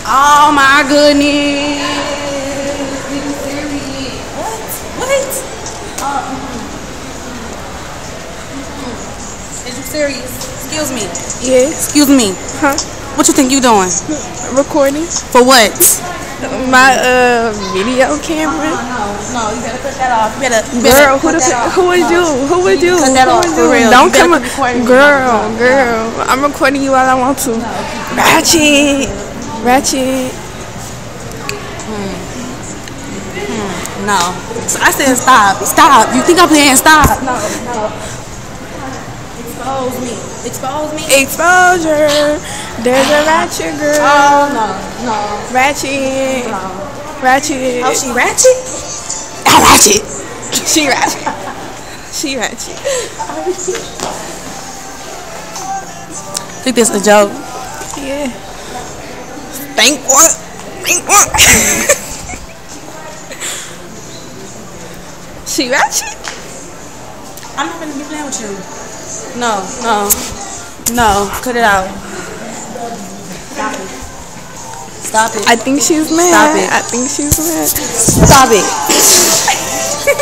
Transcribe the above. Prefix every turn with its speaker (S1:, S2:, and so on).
S1: Oh my goodness. What? Is you serious? Excuse me.
S2: Yeah.
S1: Excuse me.
S2: Huh?
S1: What you think you doing?
S2: Recording.
S1: For what?
S2: My video camera.
S1: No, you better cut that off. You better
S2: Girl,
S1: cut that off.
S2: who would you? Who would you?
S1: Cut that off, for real.
S2: Don't
S1: You better
S2: come.
S1: keep recording me.
S2: Girl. I'm recording you while I want to. Ratchet.
S1: No. I said stop. Stop. You think I'm playing? Stop. No. Expose me.
S2: Exposure. There's a ratchet girl.
S1: Oh no.
S2: Ratchet. Ratchet.
S1: Oh, she ratchet? I ratchet.
S2: She ratchet. She ratchet.
S1: Think this a joke?
S2: Yeah.
S1: Think what?
S2: She ratchet?
S1: I'm not gonna be playing with you. No. Cut it out. Stop it.
S2: I think she's mad.
S1: Stop it.
S2: I think she's mad.
S1: Stop it.